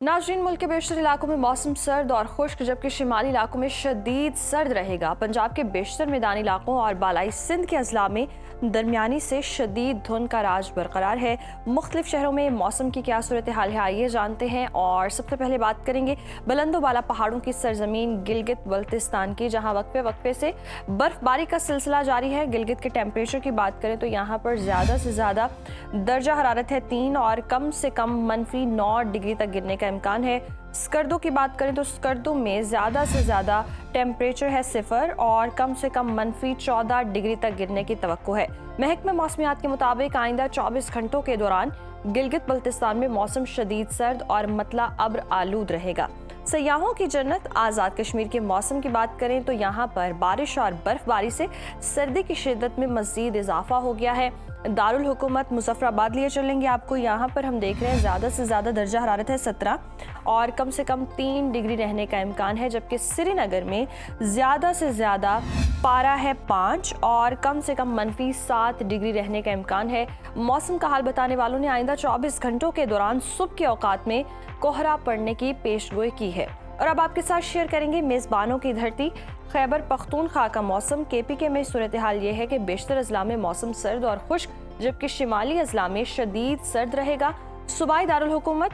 नाज़रीन, मुल्क के बेशतर इलाकों में मौसम सर्द और खुश्क, जबकि शिमाली इलाकों में शदीद सर्द रहेगा। पंजाब के बेशतर मैदानी इलाकों और बालाई सिंध के अजला में दरमियानी से शदीद धुंध का राज बरकरार है। मुख्तलिफ शहरों में मौसम की क्या सूरत हाल है, आइए जानते हैं। और सबसे पहले बात करेंगे बुलंदो बाला पहाड़ों की सरजमीन गिलगित बल्तिस्तान की, जहाँ वक्फे वक्फे से बर्फबारी का सिलसिला जारी है। गिलगित के टेम्परेचर की बात करें तो यहाँ पर ज़्यादा से ज़्यादा दर्जा हरारत है 3 और कम से कम -9 डिग्री तक गिरने का इम्कान है। स्कर्दो की बात करें तो स्कर्दो में ज़्यादा से ज़्यादा टेम्परेचर है 0 और कम से कम -14 डिग्री तक गिरने की तवक्को है। महकमे मौसमियात के मुताबिक आइंदा 24 घंटों के दौरान गिलगित बल्तिस्तान में मौसम शदीद सर्द और मतला अब्र आलूद रहेगा। सयाहों की जन्नत आज़ाद कश्मीर के मौसम की बात करें तो यहाँ पर बारिश और बर्फबारी से सर्दी की शिद्दत में मज़ीद इजाफा हो गया है। दारुल हुकूमत मुजफ्फराबाद लिए चलेंगे आपको, यहाँ पर हम देख रहे हैं ज़्यादा से ज़्यादा दर्जा हरारत है 17 और कम से कम 3 डिग्री रहने का इम्कान है, जबकि श्रीनगर में ज़्यादा से ज़्यादा पारा है 5 और कम से कम -7 डिग्री रहने का इम्कान है। मौसम का हाल बताने वालों ने आइंदा 24 घंटों के दौरान सुबह के औकात में कोहरा पड़ने की पेशगोई की है। और अब आपके साथ शेयर करेंगे मेज़बानों की धरती खैबर पख्तूनख्वा का मौसम। KPK में सूरत हाल ये है कि बेशतर अजला में मौसम सर्द और खुश्क, जबकि शिमाली अजला में शदीद सर्द रहेगा। सूबाई दारुल हुकूमत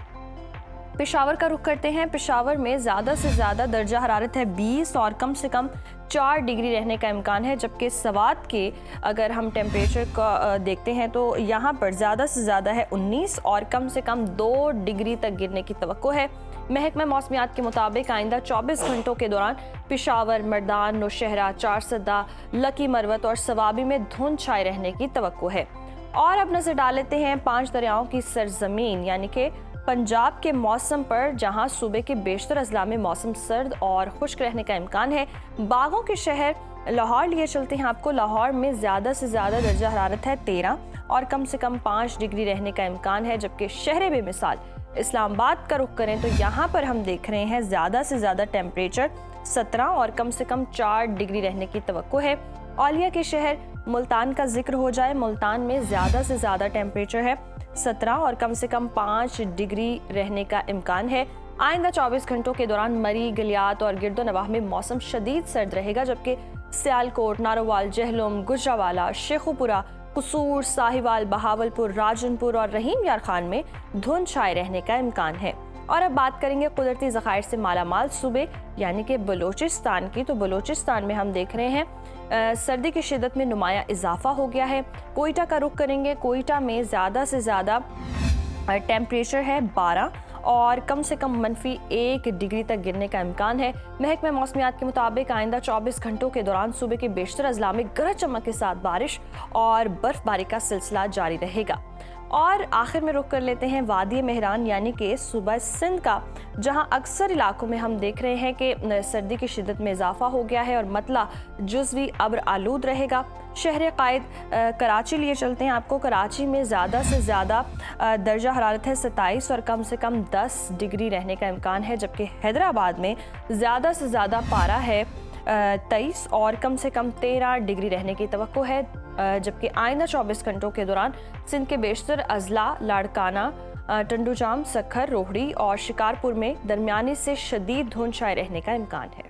पेशावर का रुख करते हैं। पेशावर में ज़्यादा से ज़्यादा दर्जा हरारत है 20 और कम से कम 4 डिग्री रहने का इम्कान है, जबकि सवात के अगर हम टेम्परेचर का देखते हैं तो यहाँ पर ज़्यादा से ज़्यादा है 19 और कम से कम 2 डिग्री तक गिरने की तवक्को है। महकमा मौसमियात के मुताबिक आइंदा 24 घंटों के दौरान पेशावर, मर्दान, नौशहरा, चारसदा, लकी मरवत और सवाबी में धुंध छाए रहने की तवक्को है। और अब नजर डाल लेते हैं 5 दरियाओं की सरजमीन यानी कि पंजाब के मौसम पर, जहां सूबे के बेशतर अजला में मौसम सर्द और खुश्क रहने का इम्कान है। बागों के शहर लाहौर लिए चलते हैं आपको। लाहौर में ज़्यादा से ज़्यादा दर्जा हरारत है 13 और कम से कम 5 डिग्री रहने का इम्कान है, जबकि शहर बेमिसाल इस्लामाबाद का रुख करें तो यहाँ पर हम देख रहे हैं ज़्यादा से ज़्यादा टेम्परेचर 17 और कम से कम 4 डिग्री रहने की तवक्को है। औलिया के शहर मुल्तान का जिक्र हो जाए, मुल्तान में ज़्यादा से ज़्यादा टेम्परेचर है 17 और कम से कम 5 डिग्री रहने का इम्कान है। आइंदा 24 घंटों के दौरान मरी, गलियात और गिरदोनवाह में मौसम शदीद सर्द रहेगा, जबकि सियालकोट, नारोवाल, जहलुम, गुजरावाला, शेखुपुरा, कसूर, साहिवाल, बहावलपुर, राजनपुर और रहीम यार खान में धुंध छाए रहने का इम्कान है। और अब बात करेंगे कुदरती ज़खायर से मालामाल सूबे यानी कि बलोचिस्तान की। तो बलोचिस्तान में हम देख रहे हैं सर्दी की शिद्दत में नुमाया इजाफा हो गया है। कोयटा का रुख करेंगे। कोयटा में ज़्यादा से ज़्यादा टेम्परेचर है 12 और कम से कम -1 डिग्री तक गिरने का इम्कान है। महकमे मौसमियात के मुताबिक आइंदा 24 घंटों के दौरान सूबे के बेशतर अजला में गरज चमक के साथ बारिश और बर्फबारी का सिलसिला जारी रहेगा। और आखिर में रुख कर लेते हैं वादी मेहरान यानी कि सूबा सिंध का, जहां अक्सर इलाकों में हम देख रहे हैं कि सर्दी की शिद्दत में इजाफा हो गया है और मतला जुज़वी अब्र आलूद रहेगा। शहर कायद कराची लिए चलते हैं आपको। कराची में ज़्यादा से ज़्यादा दर्जा हरारत है 27 और कम से कम 10 डिग्री रहने का इम्कान है, जबकि हैदराबाद में ज़्यादा से ज़्यादा पारा है 23 और कम से कम 13 डिग्री रहने की तवक्को है। जबकि आइंदा 24 घंटों के दौरान सिंध के बेशतर अजला, लाड़काना, टंडूजाम, सखर, रोहड़ी और शिकारपुर में दरमियानी से शदीद धुंध छाए रहने का इम्कान है।